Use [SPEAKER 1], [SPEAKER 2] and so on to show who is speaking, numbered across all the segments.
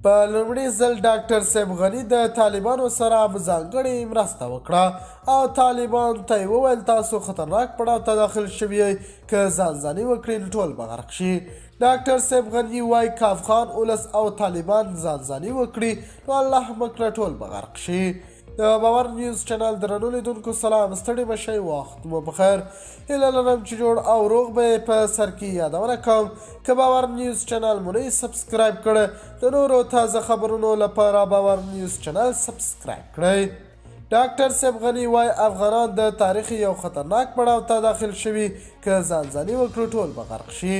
[SPEAKER 1] په لومړي ځل ډاکټر صاحب غني د طالبانو سره ځانګړې مرسته وکړه او طالبان ته یې وویل تاسو خطرناک پړاو ته داخل شوي یئ که ځانځاني وکړئ نو ټول به غرق شي. ډاکټر صاحب غني وایي که افغان ولس او طالبان ځانځاني وکړي نو الله مکړه ټول به غرق شي. د باور نیوز چینل درنو لیدونکو سلام، ستړي به شئ، وخت مو بخیر. هیله لرم چې جوړ او روغ به یې په سر کې یادونه کوم. که باور نیوز چینل مو نه سبسکرایب کړی د نورو تازه خبرونو لپاره باور نیوز چینل سبسکرایب کړئ. ډاکټر صاحب غني وایي افغانان د تاریخ یو خطرناک پړاو ته داخل شوي، که ځانځاني وکړو ټول به غرق شي.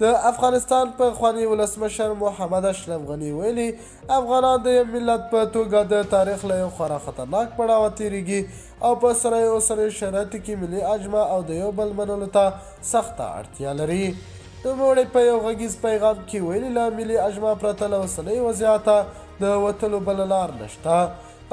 [SPEAKER 1] د افغانستان پخواني ولسمشر محمد اشرف غني ویلي افغانان د یو ملت په توګه د تاریخ له یو خورا خطرناک پړاوه تیریږي او په سره اوسنیو شرایطو کې ملي اجماع او د یو بل منلو ته سخته اړتیا لري. نوموړي په یو غږیز پیغام کې ویلي له ملي اجماع پرته له اوسنۍ وضعیته د وتلو بله لار نشته.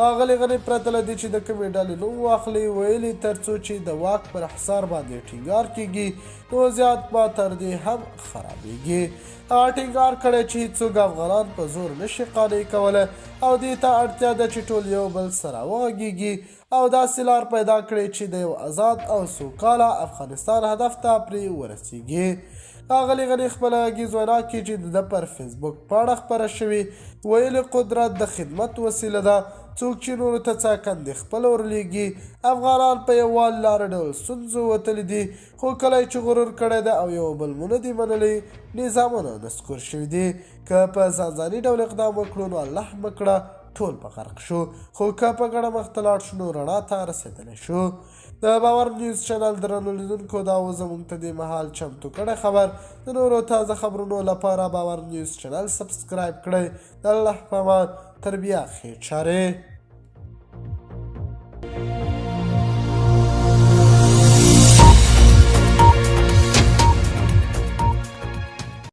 [SPEAKER 1] ښاغلي غني پرته له دې چې د کومې ډلې نوم واخلي ویلي تر څو چې د واک پر حصار باندې ټینګار کیږي نو وضعیت به تر دې هم خرابیږي. هغه ټینګار کړی چې هېڅوک افغانان په زور نشي قانع کولی او دې ته اړتیا ده چې ټول یو بل سره وغږیږي او داسې لار پیدا کړي چې د یو آزاد او سوکاله افغانستان هدف ته پرې ورسیږي. ښاغلي غني خپله غږیز وینا کې چې د پر فیسبوک پاڼه خپره شوې ویلي قدرت د خدمت وسیله ده، څوک چې نورو ته څرګندې خپل ورلیږي. افغانان په یووالي لاره ډول ستونزو وتلي دي، خو کله چې غرور کړی ده او یو بل مو نه دي منلي نظامونه نسکور شوي دي. که په ځانځاني ډول اقدام وکړو نو الله مکړه ټول به غرق شو، خو که په ګډه مخ ته لاړ شو نو رڼا ته رسېدلی شو. د باور نیوز چینل درنو لیدونکو دا و زموږ ته دې مهال چمتو کړی خبر. د نورو تازه خبرونو لپاره باور نیوز چینل سبسکرایب کړئ. د الله په امان، تر بیا خیر چارې.